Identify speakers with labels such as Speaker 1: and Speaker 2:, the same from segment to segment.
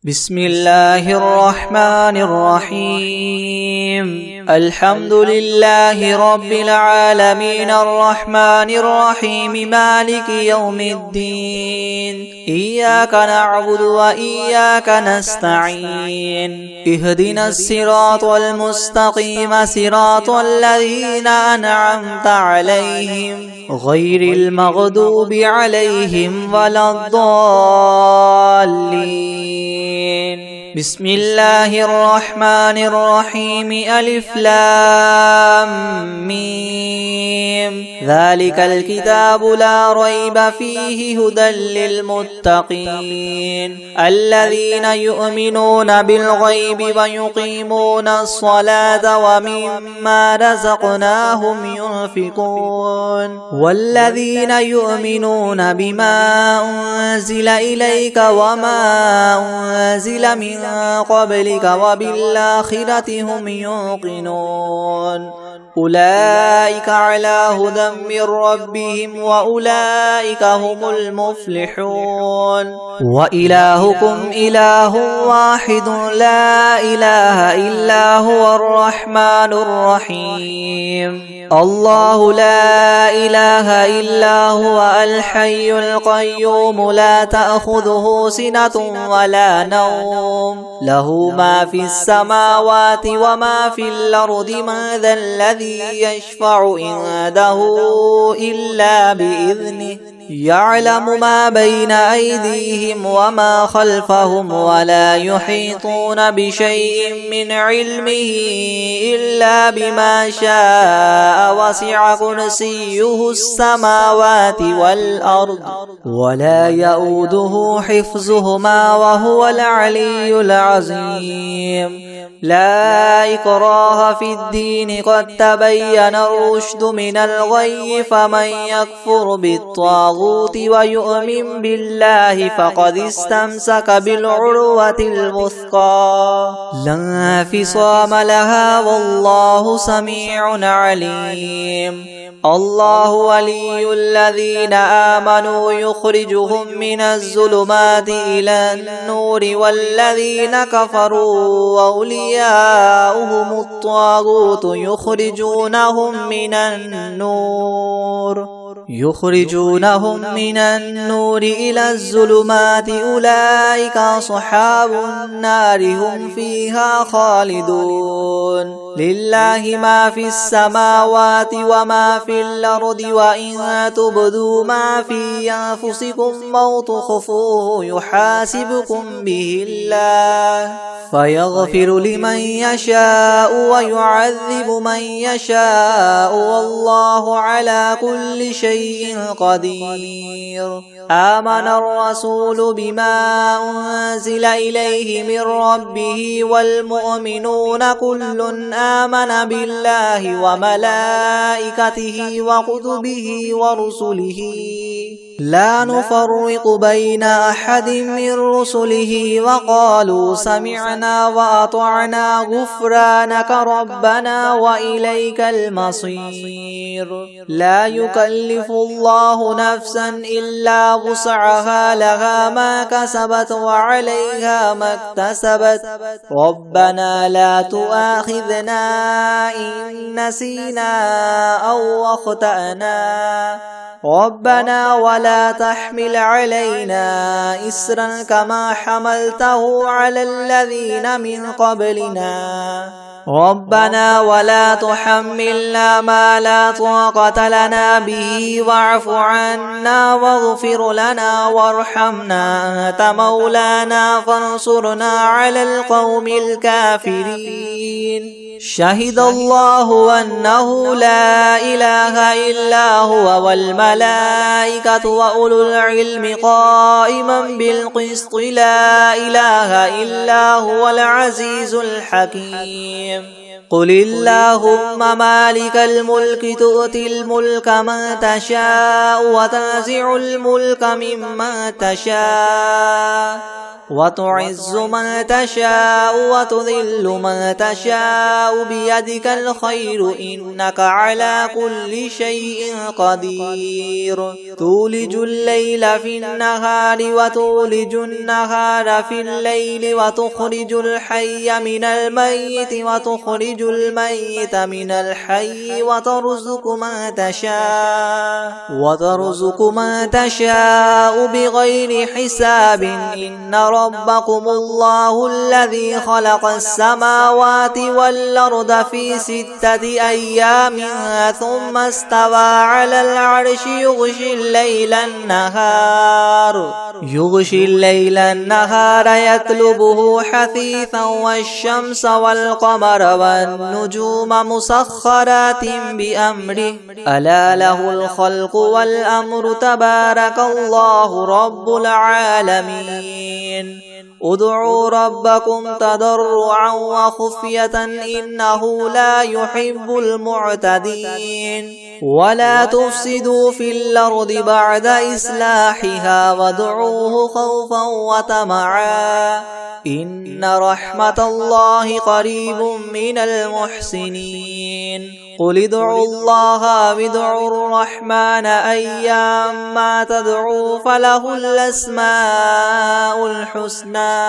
Speaker 1: بسم الله الرحمن الرحيم. الحمد لله رب العالمين الرحمن الرحيم مالك يوم الدين. إياك نعبد وإياك نستعين. اهدنا الصراط المستقيم صراط الذين أنعمت عليهم غير المغضوب عليهم ولا الضالين. بسم الله الرحمن الرحيم. ألف لام ميم. ذلك الكتاب لا ريب فيه هدى للمتقين الذين يؤمنون بالغيب ويقيمون الصلاة ومما رزقناهم ينفقون والذين يؤمنون بما أنزل إليك وما أنزل من قبلك وبالآخرة هم يوقنون أولئك على هدى من ربهم وأولئك هم المفلحون. وإلهكم إله واحد لا إله إلا هو الرحمن الرحيم. الله لا إله إلا هو الحي القيوم لا تأخذه سنة ولا نوم له ما في السماوات وما في الأرض. من ذا الذي يشفع عنده إلا بإذنه يعلم ما بين أيديهم وما خلفهم ولا يحيطون بشيء من علمه إلا بما شاء وسع كرسيه السماوات والأرض ولا يؤوده حفظهما وهو العلي العظيم. لا إكراه في الدين قد تبين الرشد من الغي فمن يكفر بالطاغوت ويؤمن بالله فقد استمسك بالعروة الوثقى لا انفصام لها والله سميع عليم. الله ولي الذين آمنوا يخرجهم من الظلمات إلى النور والذين كفروا أولياؤهم الطاغوت يخرجونهم من النور إلى الظلمات. أولئك أصحاب النار هم فيها خالدون. لله ما في السماوات وما في الأرض وإن تبدوا ما في أنفسكم أو تخفوه يحاسبكم به الله فيغفر لمن يشاء ويعذب من يشاء والله على كل شيء قدير. آمن الرسول بما أنزل إليه من ربه والمؤمنون كل آمن بالله وملائكته وكتبه ورسله لا نفرق بين أحد من رسله وقالوا سمعنا وأطعنا غفرانك ربنا وإليك المصير. لا يكلف الله نفسا إلا وسعها لها ما كسبت وعليها ما اكتسبت. ربنا لا تؤاخذنا إن نسينا أو أخطأنا ربنا ولا تحمل علينا إسرا كما حملته على الذين من قبلنا ربنا ولا تحملنا ما لا طاقة لنا به واعف عنا واغفر لنا وارحمنا أنت مولانا فانصرنا على القوم الكافرين. شهد الله أنه لا إله إلا هو والملائكة وأولو العلم قائما بالقسط لا إله إلا هو العزيز الحكيم. قل اللهم مالك الملك تؤتي الملك من تشاء وتنزع الملك ممن تشاء وتعز من تشاء وتذل من تشاء بيدك الخير إنك على كل شيء قدير تولج الليل في النهار وتولج النهار في الليل وتخرج الحي من الميت وتخرج الميت من الحي وترزق من تشاء بغير حساب إن ربكم الله الذي خلق السماوات والأرض في 6 أيام ثم استوى على العرش يغشي الليل النهار يطلبه حثيثا والشمس والقمر والنجوم مسخرات بأمره ألا له الخلق والأمر تبارك الله رب العالمين ادعوا ربكم تضرعا وخفية إنه لا يحب المعتدين ولا تفسدوا في الأرض بعد إصلاحها وادعوه خوفا وطمعا إن رحمة الله قريب من المحسنين قل ادعوا الله وادعوا الرحمن أيما تدعوا فله الأسماء الحسنى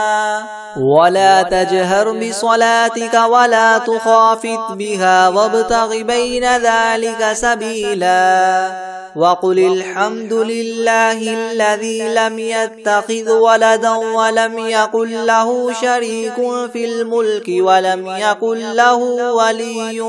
Speaker 1: ولا تجهر بصلاتك ولا تخافت بها وابتغ بين ذلك سبيلا وقل الحمد لله الذي لم يتخذ ولدا ولم يكن له شريك في الملك ولم يكن له ولي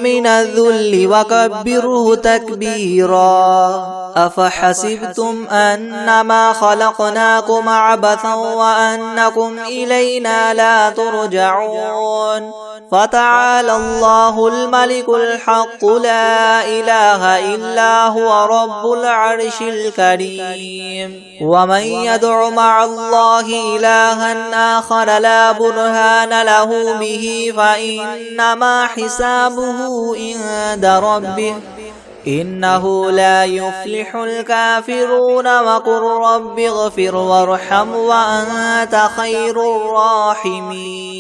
Speaker 1: من الذل وكبره تكبيرا أفحسبتم أنما خلقناكم عبثا وأنكم إلينا لا ترجعون فتعالى الله الملك الحق لا إله إلا هو رب العرش الكريم ومن يدع مع الله إلها آخر لا برهان له به فإنما حسابه عند ربه إنه لا يفلح الكافرون وقل رب اغفر وارحم وأنت خير الراحمين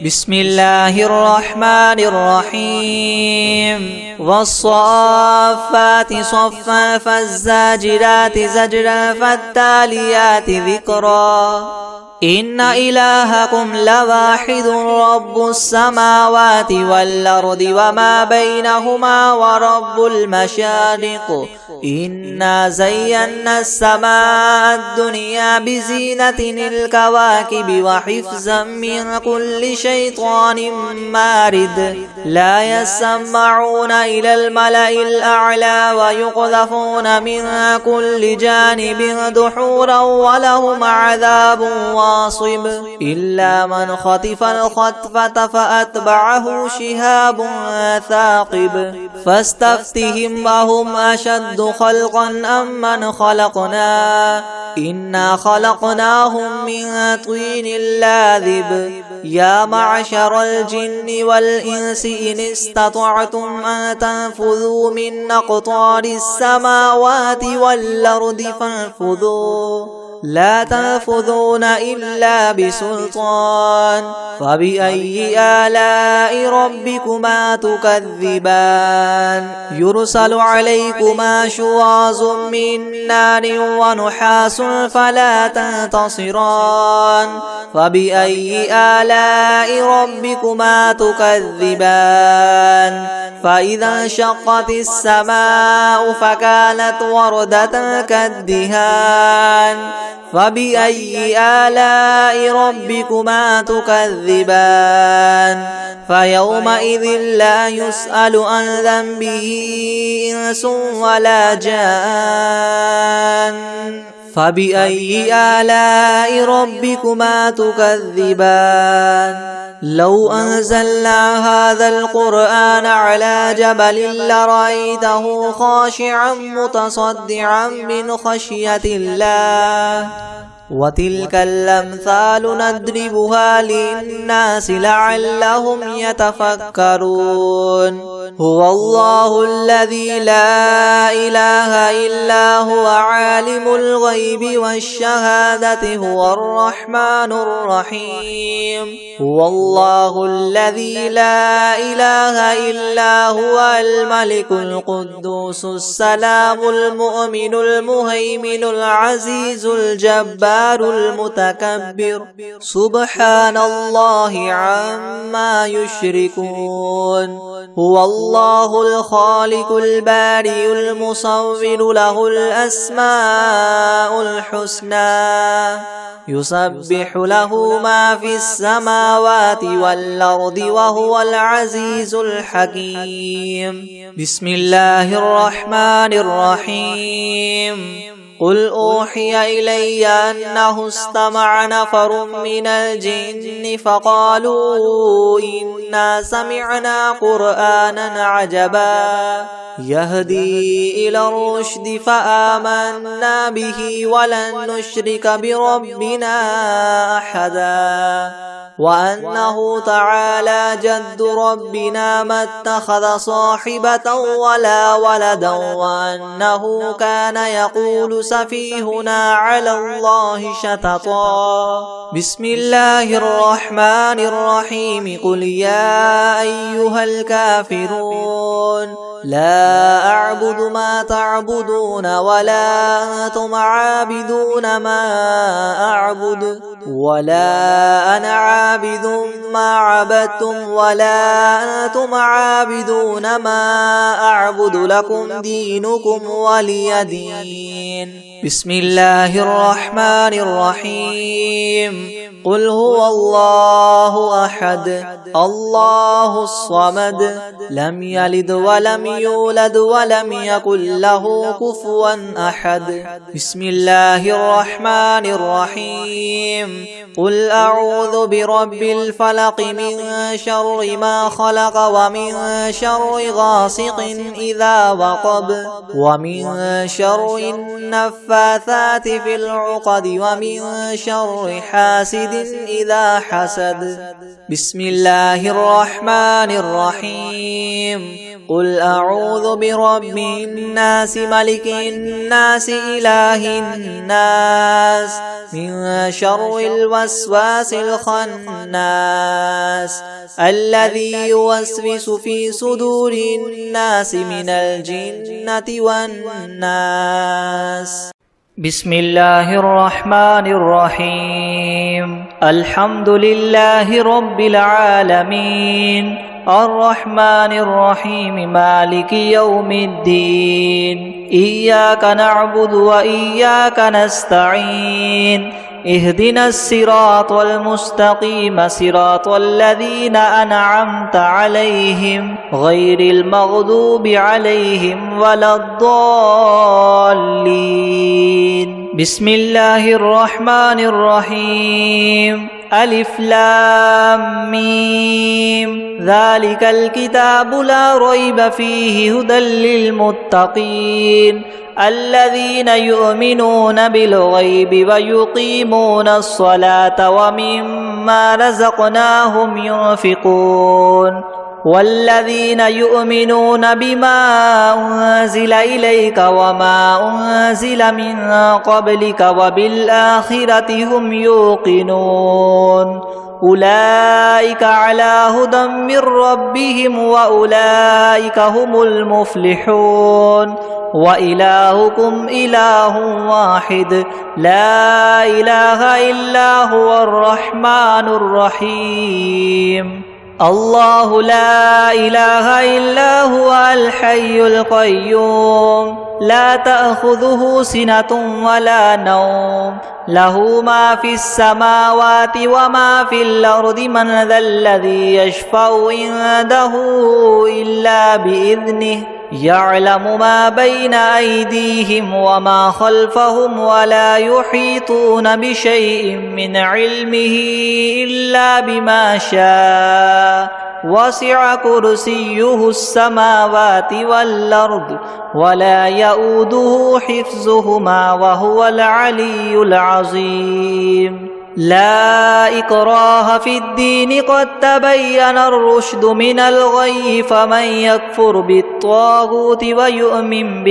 Speaker 1: بسم الله الرحمن الرحيم والصافات صفا فالزاجرات زجرا فالتاليات ذكرا إن إلهكم لواحد رب السماوات والأرض وما بينهما ورب المشارق إنا زينا السماء الدنيا بزينة الكواكب وحفظا من كل شيطان مارد لا يسمعون إلى الملأ الأعلى ويقذفون من كل جانب دحورا ولهم عذاب واصب إلا من خطف الخطفة فأتبعه شهاب ثاقب فاستفتهم أهم أشد خلقا أم من خلقنا إنا خلقناهم من طين لاذب يا معشر الجن والإنس إن استطعتم أن تنفذوا من أقطار السماوات والأرض فانفذوا لا تنفذون إلا بسلطان فبأي آلاء ربكما تكذبان يرسل عليكما شواظ من نار ونحاس فلا تنتصران فبأي آلاء ربكما تكذبان فإذا انشقت السماء فكانت وردة كالدهان فبأي آلاء ربكما تكذبان فيومئذ لا يسأل عن ذنبه إنس ولا جان فبأي آلاء ربكما تكذبان لو أنزلنا هذا القرآن على جبل لرأيته خاشعا متصدعا من خشية الله وتلك الأمثال نضربها للناس لعلهم يتفكرون هو الله الذي لا إله إلا هو عالم الغيب والشهادة هو الرحمن الرحيم هو الله الذي لا إله إلا هو الملك القدوس السلام المؤمن المهيمن العزيز الجبار المتكبر سبحان الله عما يشركون هو الله الخالق البارئ المصور له الأسماء الحسنى يسبح له ما في السماوات والأرض وهو العزيز الحكيم بسم الله الرحمن الرحيم قل أوحي إلي أنه استمع نفر من الجن فقالوا إنا سمعنا قرآنا عجبا يهدي إلى الرشد فآمنا به ولن نشرك بربنا أحدا وأنه تعالى جد ربنا ما اتخذ صاحبة ولا ولدا وأنه كان يقول سفيهنا على الله شططا بسم الله الرحمن الرحيم قل يا أيها الكافرون لا أعبد ما تعبدون ولا أنتم عابدون ما أعبد ولا أنا عابد ما عبدتم ولا أنتم عابدون ما أعبد لكم دينكم ولي دين بسم الله الرحمن الرحيم قل هو الله أحد الله الصمد لم يلد ولم يولد ولم يكن له كفوا أحد بسم الله الرحمن الرحيم قل أعوذ برب الفلق من شر ما خلق ومن شر غاسق إذا وقب ومن شر النفاثات في العقد ومن شر حاسد إذا حسد بسم الله الرحمن الرحيم قل أعوذ برب الناس ملك الناس إله الناس من شر الوسواس الخناس الذي يوسوس في صدور الناس من الجنة والناس بسم الله الرحمن الرحيم الحمد لله رب العالمين الرحمن الرحيم مالك يوم الدين إياك نعبد وإياك نستعين اهدنا الصراط المستقيم صراط الذين أنعمت عليهم غير المغضوب عليهم ولا الضالين بسم الله الرحمن الرحيم ألف لام ميم ذلك الكتاب لا ريب فيه هدى للمتقين الذين يؤمنون بالغيب ويقيمون الصلاة ومما رزقناهم ينفقون والذين يؤمنون بما أنزل إليك وما أنزل من قبلك وبالآخرة هم يوقنون أولئك على هدى من ربهم وأولئك هم المفلحون وإلهكم إله واحد لا إله إلا هو الرحمن الرحيم الله لا إله إلا هو الحي القيوم لا تأخذه سنة ولا نوم له ما في السماوات وما في الأرض من ذا الذي يشفع عنده إلا بإذنه يعلم ما بين أيديهم وما خلفهم ولا يحيطون بشيء من علمه إلا بما شاء وسع كرسيه السماوات والأرض ولا يؤوده حفظهما وهو العلي العظيم. لا إكراه في الدين قد تبين الرشد من الغي فمن يكفر بالطاغوت ويؤمن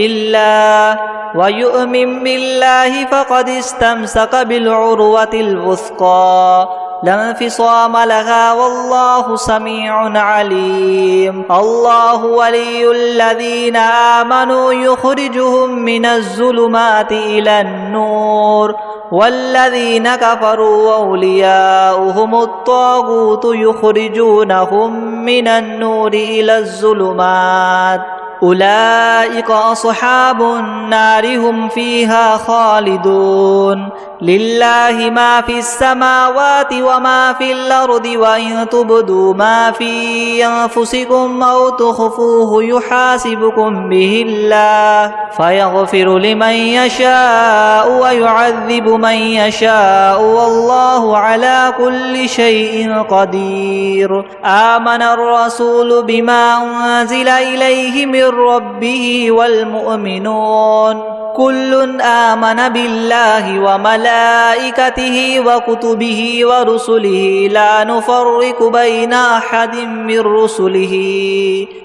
Speaker 1: بالله فقد استمسك بالعروة الوثقى لا انفصام لها والله سميع عليم. الله ولي الذين آمنوا يخرجهم من الظلمات إلى النور والذين كفروا أولياؤهم الطاغوت يخرجونهم من النور إلى الظلمات أولئك أصحاب النار هم فيها خالدون. لله ما في السماوات وما في الأرض وإن تبدوا ما في أنفسكم أو تخفوه يحاسبكم به الله فيغفر لمن يشاء ويعذب من يشاء والله على كل شيء قدير. آمن الرسول بما أنزل إليه من ربه والمؤمنون كل آمن بالله وملائكته وكتبه ورسله لا نفرق بين أحد من رسله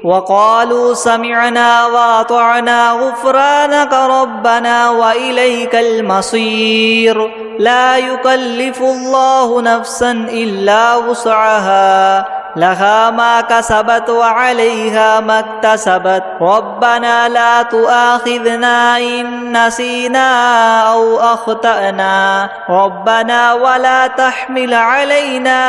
Speaker 1: وقالوا سمعنا وأطعنا غفرانك ربنا وإليك المصير. لا يكلف الله نفسا إلا وسعها لها ما كسبت وعليها ما اكتسبت ربنا لا تؤاخذنا إن نسينا أو أخطأنا ربنا ولا تحمل علينا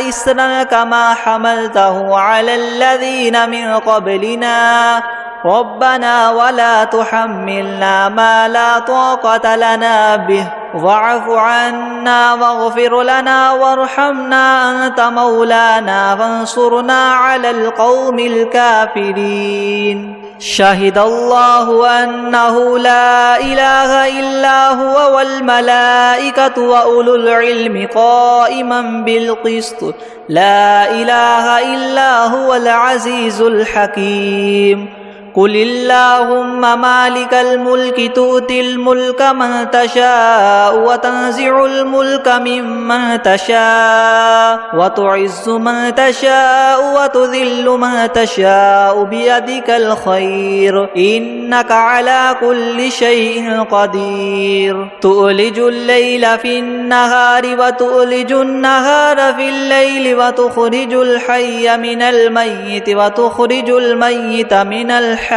Speaker 1: إصرا كما حملته على الذين من قبلنا ربنا ولا تحملنا ما لا طاقة لنا به واعف عنا واغفر لنا وارحمنا أنت مولانا فانصرنا على القوم الكافرين. شهد الله أنه لا إله إلا هو والملائكة وأولو العلم قائما بالقسط لا إله إلا هو العزيز الحكيم. قل اللهم مالك الملك تؤتي الملك من تشاء وتنزع الملك ممن تشاء وتعز من تشاء وتذل من تشاء بيدك الخير إنك على كل شيء قدير. تؤلج الليل في النهار وتؤلج النهار في الليل وتخرج الحي من الميت وتخرج الميت من الحي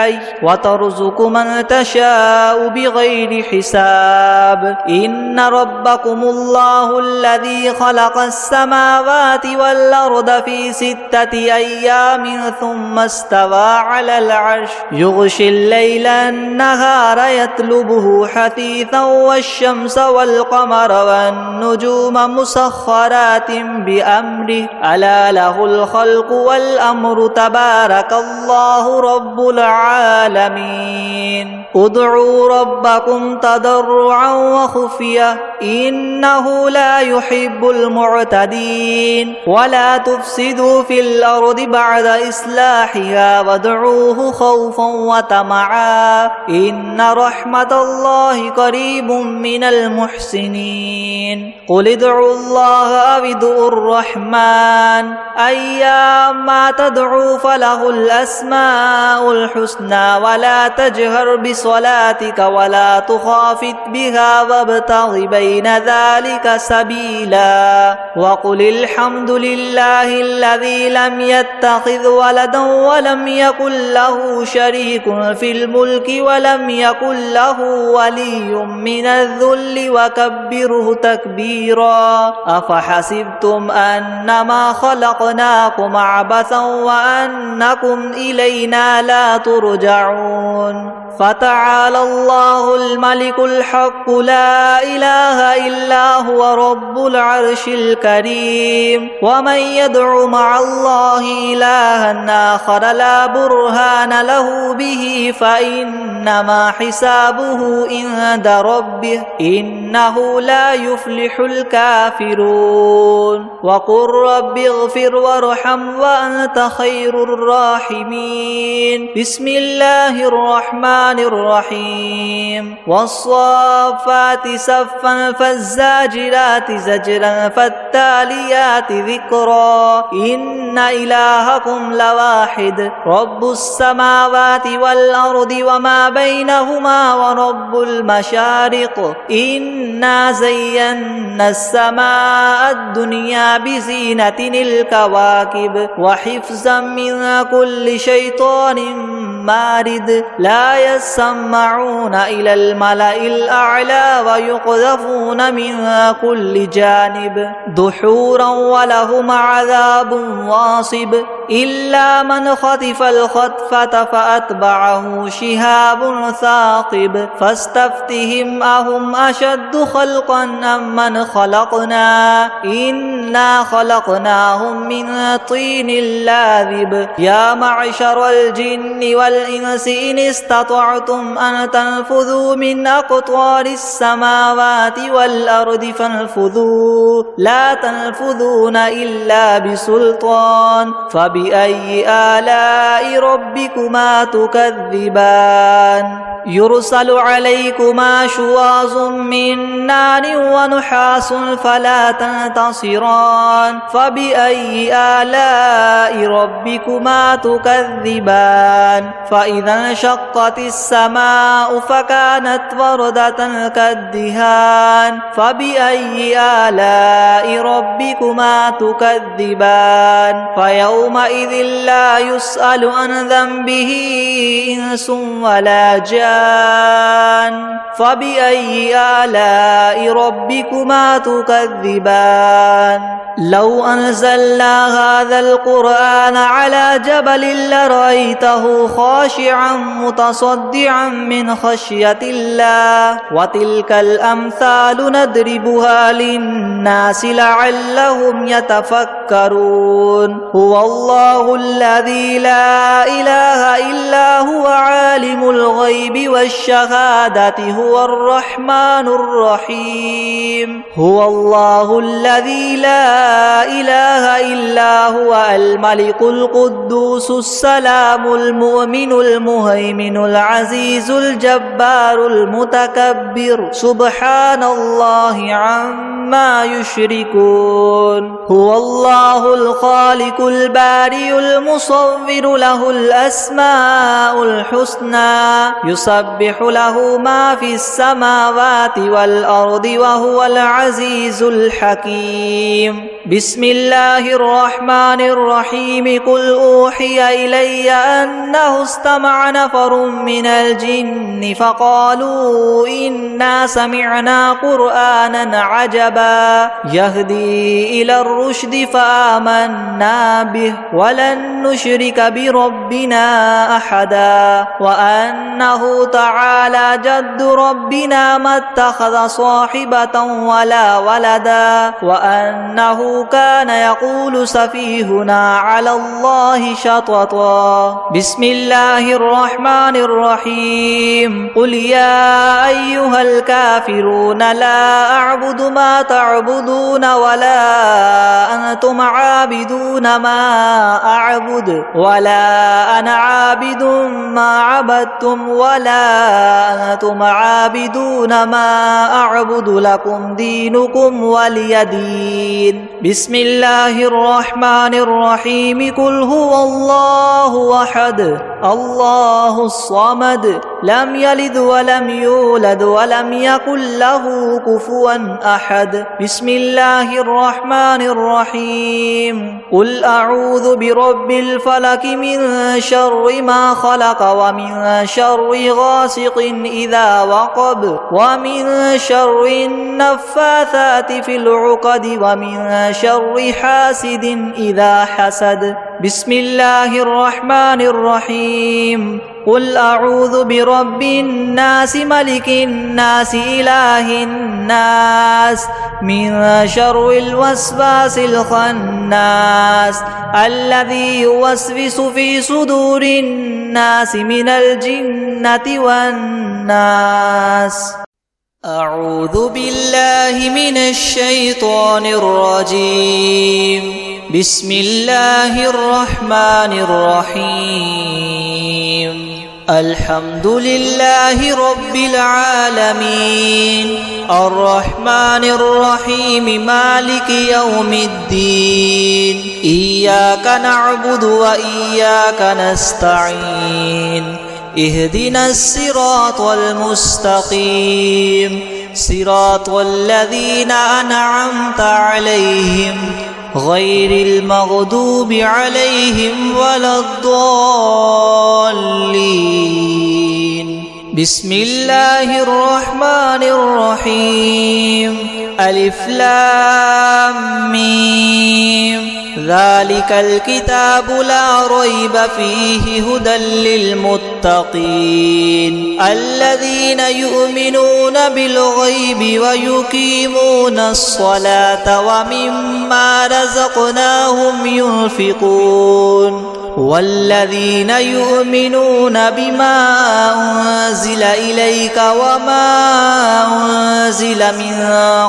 Speaker 1: وترزق من تشاء بغير حساب. إن ربكم الله الذي خلق السماوات والأرض في 6 أيام ثم استوى على العرش يغشي الليل النهار يطلبه حثيثا والشمس والقمر والنجوم مسخرات بأمره ألا له الخلق والأمر تبارك الله رب العالمين. ادعوا ربكم تضرعا وخفية إنه لا يحب المعتدين. ولا تفسدوا في الأرض بعد إصلاحها وادعوه خوفا وطمعا إن رحمة الله قريب من المحسنين. قل ادعوا الله أو ادعوا الرحمن أيما تدعوا فله الأسماء الحسنى ولا تجهر بصلاتك ولا تخافت بها وابتغ بين ذلك سبيلا. وقل الحمد لله الذي لم يتخذ ولدا ولم يكن له شريك في الملك ولم يكن له ولي من الذل وكبره تكبيرا. أفحسبتم أنما خلقناكم عبثا وأنكم إلينا لا ترجعون. فتعالى الله الملك الحق لا إله إلا هو رب العرش الكريم ومن يدع مع الله إلها آخر لا برهان له به فإنما حسابه عند ربه إنه لا يفلح الكافرون وقل رب اغفر وارحم وأنت خير الراحمين بسم الله الرحمن الرحيم والصافات صفا فالزاجرات زجرا فالتاليات ذكرا إن إلهكم لواحد رب السماوات والأرض وما بينهما ورب المشارق إنا زينا السماء الدنيا بزينة الكواكب وحفظا من كل شيطان مارد لا يسمعون إلى الملأ الأعلى ويقذفون من كل جانب دحورا ولهم عذاب واصب إلا من خطف الخطفة فأتبعه شهاب ثاقب فاستفتهم أهم أشد خلقا أم من خلقنا إنا خلقناهم من طين لاذب يا معشر الجن والإنس إن استطعتم أن تنفذوا من أقطار السماوات والأرض فانفذوا لا تنفذون إلا بسلطان فبأي آلاء ربكما تكذبان يرسل عليكما شواظ من نار ونحاس فلا تنتصران فبأي آلاء ربكما تكذبان فإذا انشقت السماء فكانت وردة كالدهان فبأي آلاء ربكما تكذبان فيومئذ لا يسأل عن ذنبه إنس ولا جان فبأي آلاء ربكما تكذبان لو أنزلنا هذا القرآن على جبل لرأيته خاشعا متصدعا من خشية الله وتلك الأمثال نضربها للناس لعلهم يتفكرون هو الله الذي لا إله إلا هو عالم الغيب والشهادة هو الرحمن الرحيم هو الله الذي لا إله إلا هو الملك القدوس السلام المؤمن المهيمن العزيز الجبار المتكبر سبحان الله عما يشركون هو الله الخالق البارئ المصور له الأسماء الحسنى يسبح له ما في السماوات والأرض وهو العزيز الحكيم بسم الله الرحمن الرحيم قل أوحي إلي أنه استمع نفر من الجن فقالوا إنا سمعنا قرآنا عجبا يهدي إلى الرشد فآمنا به ولن نشرك بربنا أحدا وأنه تعالى جد ربنا ما اتخذ صاحبة ولا ولدا وأنه كان يقول سفيهنا على الله شططا بسم الله الرحمن الرحيم قل يا أيها الكافرون لا أعبد ما تعبدون ولا أنتم عابدون ما أعبد ولا أنا عابد ما عبدتم ولا أنتم عابدون ما أعبد لكم دينكم ولي دين بسم الله الرحمن الرحيم قل هو الله أحد الله الصمد لم يلد ولم يولد ولم يكن له كفوا أحد بسم الله الرحمن الرحيم قل أعوذ برب الفلك من شر ما خلق ومن شر غاسق إذا وقب ومن شر النفاثات في العقد ومن شر حاسد إذا حسد بسم الله الرحمن الرحيم قل أعوذ برب الناس ملك الناس إله الناس من شر الوسواس الخناس الذي يوسوس في صدور الناس من الجنة والناس. أعوذ بالله من الشيطان الرجيم. بسم الله الرحمن الرحيم. الحمد لله رب العالمين الرحمن الرحيم مالك يوم الدين إياك نعبد وإياك نستعين اهدنا الصراط المستقيم صراط الذين أنعمت عليهم غير المغضوب عليهم ولا الضالين. بسم الله الرحمن الرحيم. ألف لام ميم ذلك الكتاب لا ريب فيه هدى للمتقين الذين يؤمنون بالغيب ويقيمون الصلاة ومما رزقناهم ينفقون والذين يؤمنون بما أنزل إليك وما أنزل من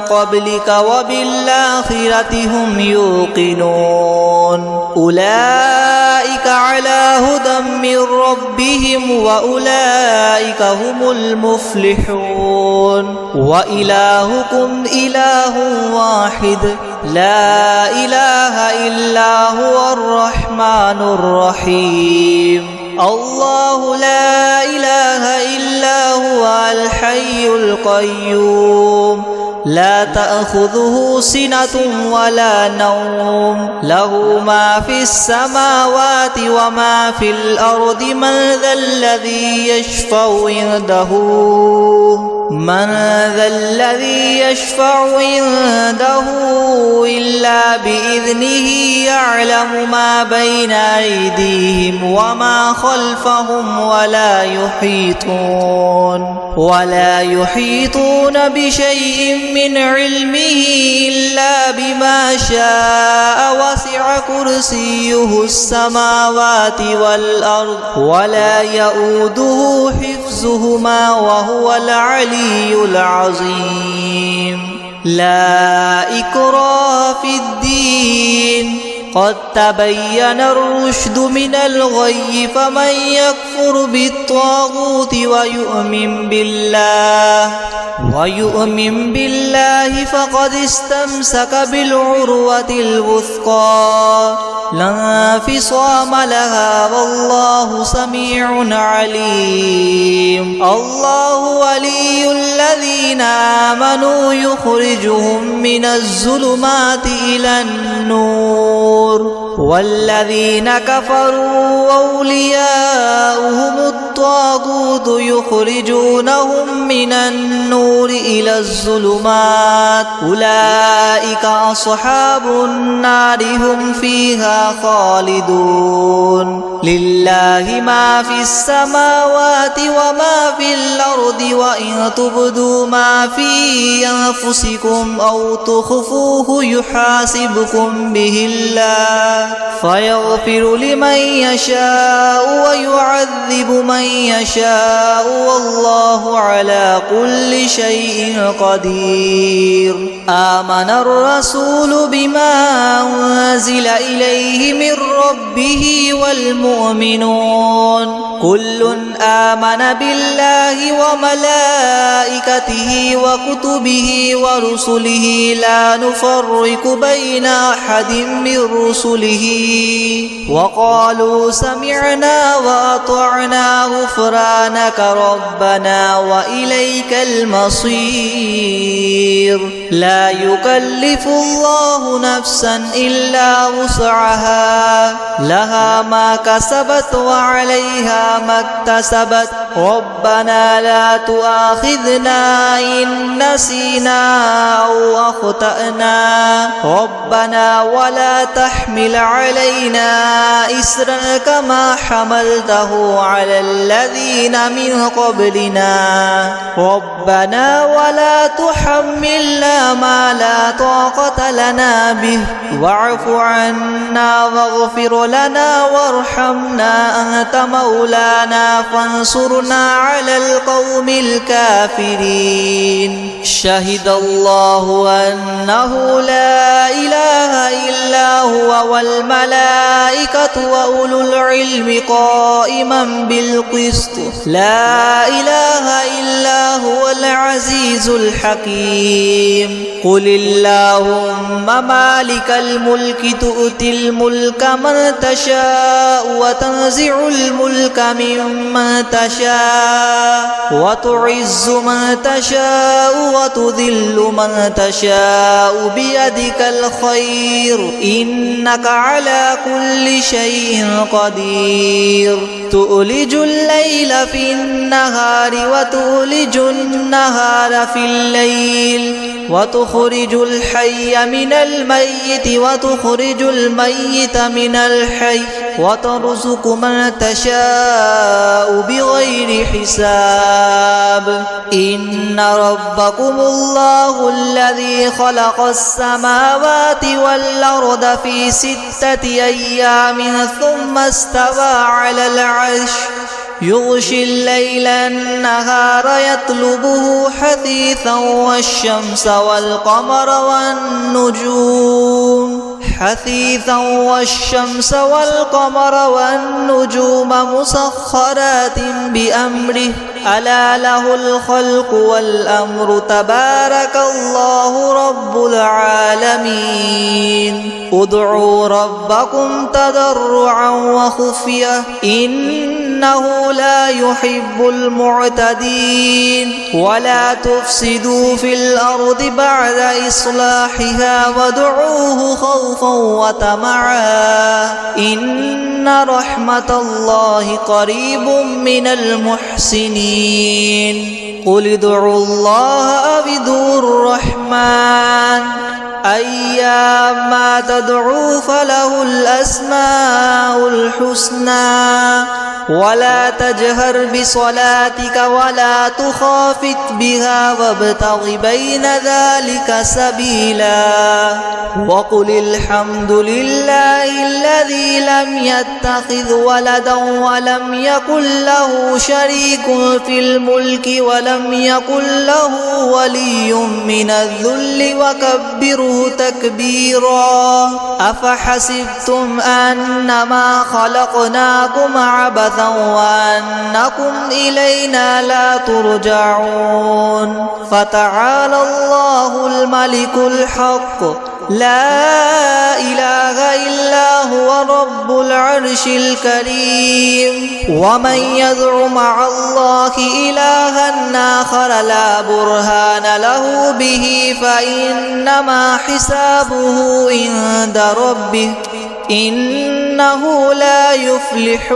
Speaker 1: قبلك وبالآخرة هم يوقنون أولئك على هدى من ربهم وأولئك هم المفلحون. وإلهكم إله واحد لا إله إلا هو الرحمن الرحيم. الله لا إله إلا هو الحي القيوم لا تأخذه سنة ولا نوم له ما في السماوات وما في الأرض من ذا الذي يشفع عنده إلا بإذنه يعلم ما بين أيديهم وما خلفهم ولا يحيطون بشيء من علمه إلا بما شاء وسع كرسيه السماوات والأرض ولا يؤوده حفظهما وهو العلي العظيم. لا إكراه في الدين قد تبين الرشد من الغي فمن يكفر بالطاغوت ويؤمن بالله فقد استمسك بالعروة الوثقى لا انفصام لها والله سميع عليم. الله ولي الذين آمنوا يخرجهم من الظلمات إلى النور والذين كفروا أولياؤهم الطاغوت يخرجونهم من النور إلى الظلمات أولئك أصحاب النار هم فيها خالدون. لله ما في السماوات وما في الأرض وإن تبدوا ما في أنفسكم أو تخفوه يحاسبكم به الله فيغفر لمن يشاء ويعذب من يشاء والله على كل شيء قدير. آمن الرسول بما أنزل إليه من ربه والمؤمنون كل آمن بالله وملائكته وكتبه ورسله لا نفرق بين أحد من رسله وقالوا سمعنا وأطعنا غفرانك ربنا وإليك المصير. لا يكلف الله نفسا إلا وسعها لها ما كسبت وعليها عليها ما اكتسبت ربنا لا تؤاخذنا إن نسينا أو أخطأنا ربنا ولا تحمل علينا إسرا كما حملته على الذين من قبلنا ربنا ولا تحملنا ما لا طاقة لنا به واعف عنا واغفر لنا وارحمنا أنت مولانا فانصرنا على القوم الكافرين شهد الله أنه لا إله إلا هو والملائكة وأولو العلم قائما بالقسط لا إله إلا هو العزيز الحكيم قل اللهم مالك الملك تؤتي الملك من تشاء وتنزع الملك ممن تشاء وتعز من تشاء وتذل من تشاء بيدك الخير إنك على كل شيء قدير تؤلج الليل في النهار وتؤلج النهار في الليل وتخرج الحي من الميت وتخرج الميت من الحي وترزق من تشاء بغير حساب إن ربكم الله الذي خلق السماوات والأرض في 6 أيام ثم استوى على العرش يغشي الليل النهار يطلبه حثيثا والشمس والقمر والنجوم مسخرات بأمره ألا له الخلق والأمر تبارك الله رب العالمين ادعوا ربكم تضرعا وخفية إنه لا يحب المعتدين ولا تفسدوا في الأرض بعد إصلاحها وادعوه خوفا وطمعا إن رحمة الله قريب من المحسنين قل ادعوا الله أو ادعوا الرحمن أيما تدعوا فله الأسماء الحسنى ولا تجهر بصلاتك ولا تخافت بها وابتغ بين ذلك سبيلا وقل الحمد لله الذي لم يتخذ ولدا ولم يكن له شريك في الملك ولم يكن له ولي من الذل وكبره تكبيرا أفحسبتم أنما خلقناكم عبثا وأنكم إلينا لا ترجعون فتعالى الله الملك الحق لا إله إلا هو رب العرش الكريم ومن يدع مع الله إلها آخر لا برهان له به فإنما حسابه عند ربه إنه لا يفلح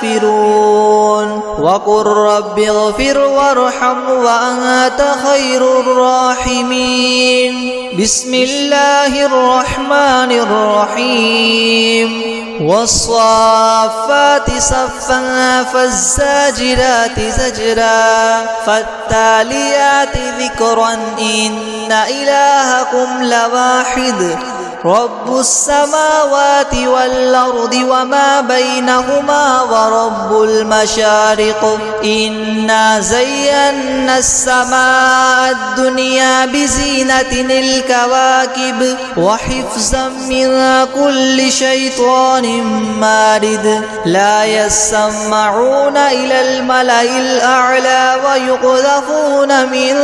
Speaker 1: الكافرون وقل رب اغفر وارحم وأنت خير الراحمين بسم الله الرحمن الرحيم والصافات صفا فالزاجرات زجرا فالتاليات ذكرا إن إلهكم لواحد رب السماوات والأرض وما بينهما ورب المشارق إنا زينا السماء الدنيا بزينة الكواكب وحفظا من كل شيطان مارد لا يسمعون إلى الملأ الأعلى ويقذفون من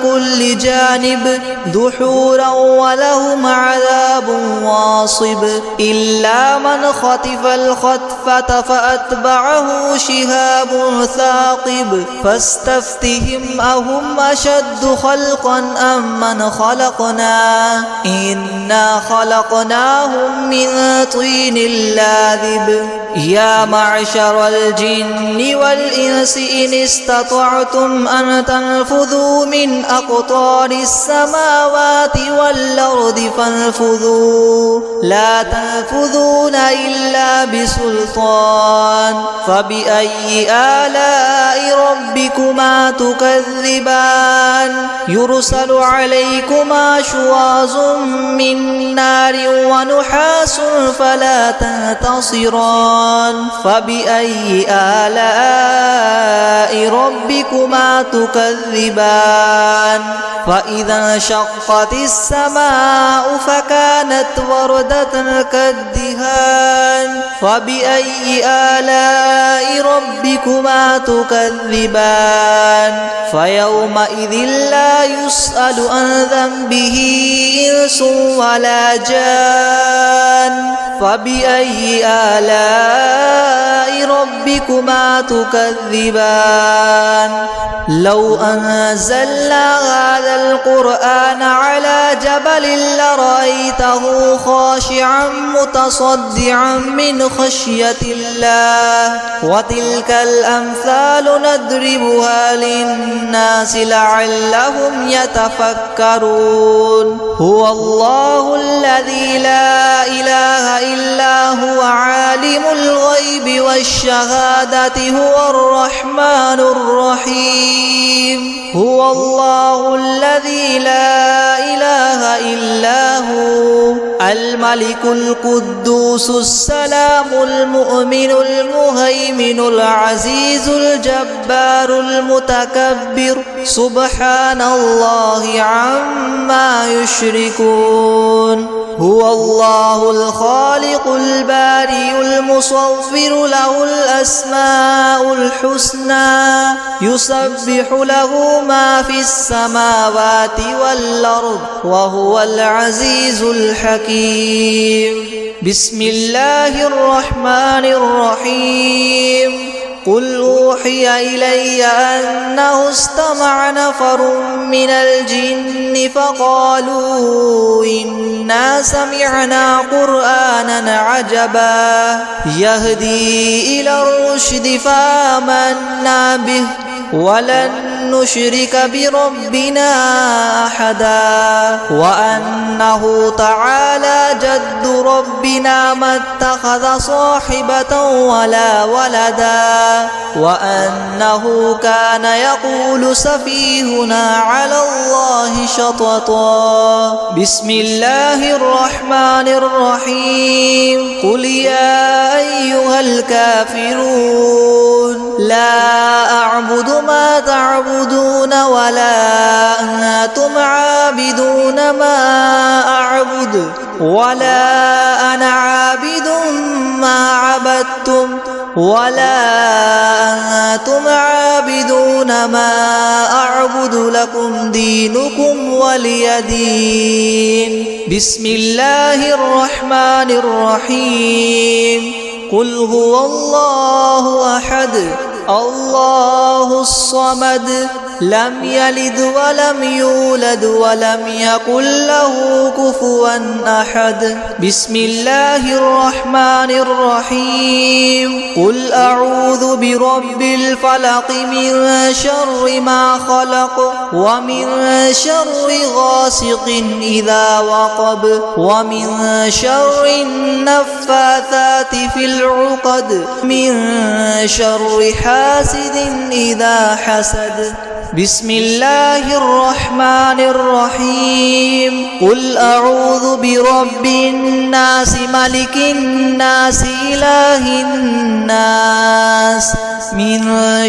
Speaker 1: كل جانب دحورا ولهم عذاب واصب إلا من خطف الخطفة فأتبعه شهاب ثاقب فاستفتهم أهم أشد خلقا أم من خلقنا إنا خلقناهم من طين لاذب يا معشر الجن والإنس إن استطعتم أن تنفذوا من أقطار السماوات والأرض فانفذوا لا تنفذون إلا بسلطان فبأي آلاء ربكما تكذبان يرسل عليكما شواظ من نار ونحاس فلا تنتصران فبأي آلاء ربكما تكذبان فإذا انشقت السماء فكانت وردة كالدهان فبأي آلاء ربكما تكذبان فيومئذ لا يسأل عن ذنبه إنس ولا جان فبأي آلاء ربكما تكذبان لو أنزلنا هذا القرآن على جبل لرأيته خاشعا متصدعا من خشية الله وتلك الأمثال نضربها للناس لعلهم يتفكرون هو الله الذي لا إله إلا هو عالم الغيب والشهادة هو الرحمن الرحيم هو الله الذي لا إله إلا هو الملك القدوس السلام المؤمن المهيمن العزيز الجبار المتكبر سبحان الله عما يشركون هو الله الخالق البارئ المصور له الأسماء الحسنى يسبح له ما في السماوات والأرض وهو العزيز الحكيم بسم الله الرحمن الرحيم قل أوحي إلي أنه استمع نفر من الجن فقالوا إنا سمعنا قرآنا عجبا يهدي إلى الرشد فآمنا به ولن نشرك بربنا أحدا وأنه تعالى جد ربنا ما اتخذ صاحبة ولا ولدا وأنه كان يقول سفيهنا على الله شططا بسم الله الرحمن الرحيم قل يا أيها الكافرون لا أعبد ما تعبدون ولا أنتم عابدون ما أعبد ولا أنا عابد ما عبدتم ولا أنتم عابدون ما أعبد لكم دينكم ولي دين بسم الله الرحمن الرحيم قل هو الله أحد الله الصمد لم يلد ولم يولد ولم يكن له كفوا أحد بسم الله الرحمن الرحيم قل أعوذ برب الفلق من شر ما خلق ومن شر غاسق إذا وقب ومن شر النفاثات في العقد من شر حاسد إذا حسد بسم الله الرحمن الرحيم قل أعوذ برب الناس ملك الناس إله الناس من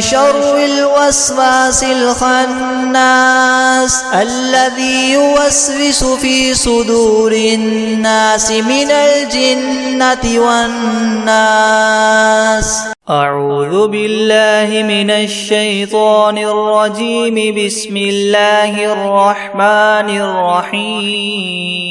Speaker 1: شر الوسواس الخناس الذي يوسوس في صدور الناس من الجنة والناس أعوذ بالله من الشيطان الرجيم. بسم الله الرحمن الرحيم.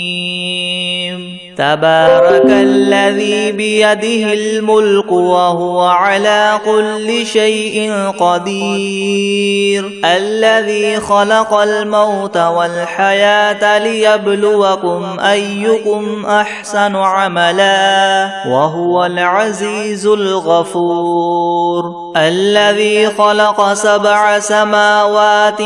Speaker 1: تبارك الذي بيده الملك وهو على كل شيء قدير. الذي خلق الموت والحياة ليبلوكم أيكم أحسن عملا وهو العزيز الغفور. الذي خلق 7 سماوات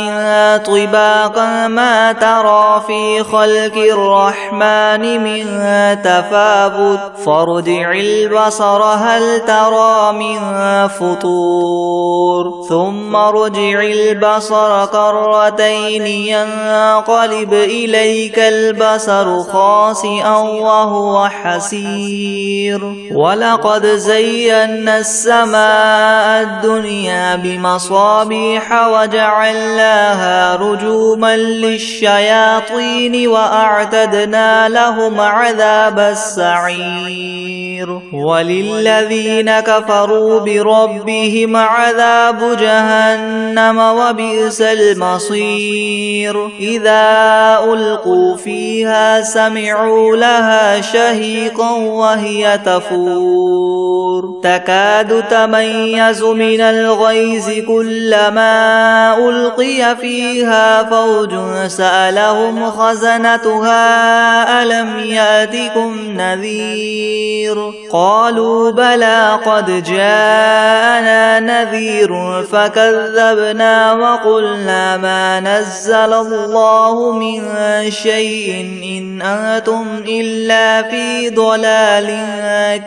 Speaker 1: طباقا ما ترى في خلق الرحمن من تفاوت فارجع البصر هل ترى من فطور ثم ارجع البصر كرتين ينقلب إليك البصر خاسئا وهو حسير. ولقد زينا السماء الدنيا بمصابيح وجعلناها رجوما للشياطين وأعتدنا لهم عذاب السعير. وللذين كفروا بربهم عذاب جهنم وبئس المصير. إذا ألقوا فيها سمعوا لها شهيقا وهي تفور تكاد تميز من الغيظ كلما ألقي فيها فوج سألهم خزنتها ألم يأتكم نذير قالوا بلى قد جاءنا نذير فكذبنا وقلنا ما نزل الله من شيء إن أنتم إلا في ضلال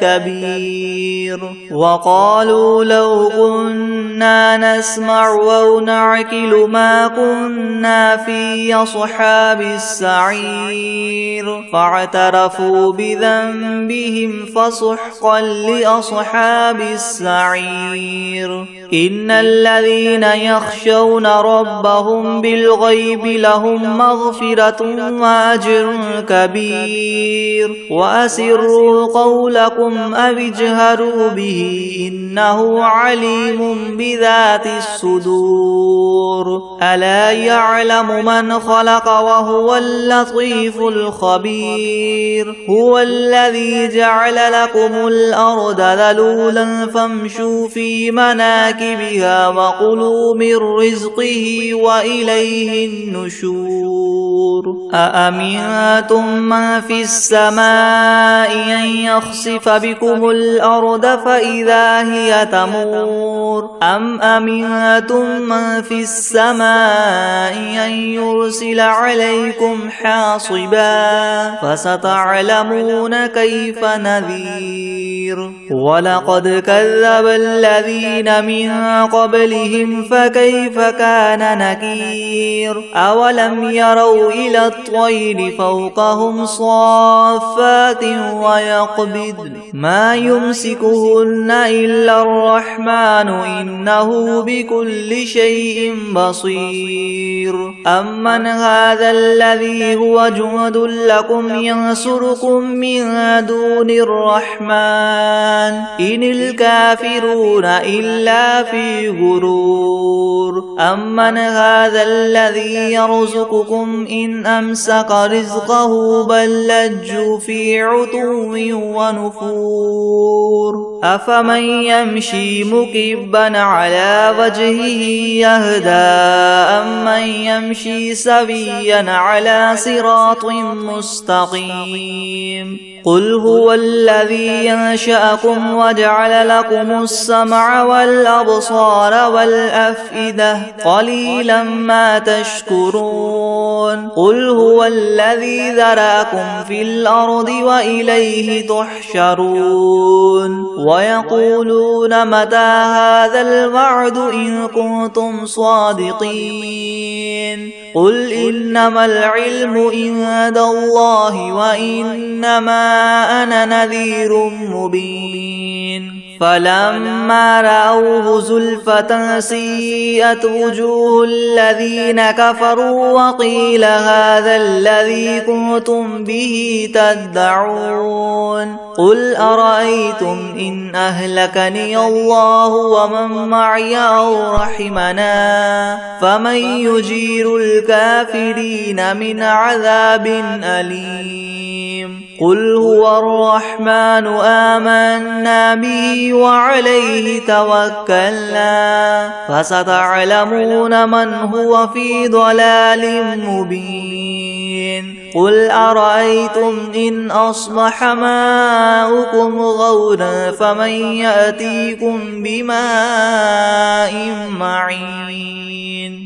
Speaker 1: كبير. وقالوا لو كنا نسمع أو نعقل ما كنا في أصحاب السعير فاعترفوا بذنبهم فسحقا لأصحاب السعير. إن الذين يخشون ربهم بالغيب لهم مغفرة وأجر كبير. وأسروا قولكم أو اجهروا به إنه عليم بذات الصدور. ألا يعلم من خلق وهو اللطيف الخبير. هو الذي جعل لكم الأرض ذلولا فامشوا في مناكبها وكلوا من رزقه وإليه النشور. أأمنتم من في السماء أن يخسف بكم الأرض فإذا هي تمور أم أمنتم من في السماء أن يرسل عليكم حاصبا فستعلمون كيف نذير. ولقد كذب الذين من قبلهم فكيف كان نكير. أولم يروا إلى الطير فوقهم صافات ويقبضن ما يمسكهن إلا الرحمن إنه بكل شيء بصير. أمن هذا الذي هو جند لكم ينصركم من دون الرحمن إن الكافرون إلا في غرور. أمن هذا الذي يرزقكم إن أمسك رزقه بل لجوا في عتو ونفور. أفمن يمشي مكبا على وجهه يهدى أمن يمشي سويا على صراط مستقيم. قل هو الذي ينشأكم وجعل لكم السمع والأبصار والأفئدة قليلا ما تشكرون. قل هو الذي ذرأكم في الأرض وإليه تحشرون. ويقولون متى هذا الوعد إن كنتم صادقين قل إنما العلم عند الله وإنما أنا نذير مبين فلما رأوه زلفة سيئت وجوه الذين كفروا وقيل هذا الذي كنتم به تدعون قل أرأيتم إن أهلكني الله ومن معي أو رحمنا فمن يجير الكافرين من عذاب أليم قل هو الرحمن آمنا به وعليه توكلنا فستعلمون من هو في ضلال مبين قل أرأيتم إن أصبح ماؤكم غورا فمن يأتيكم بماء معين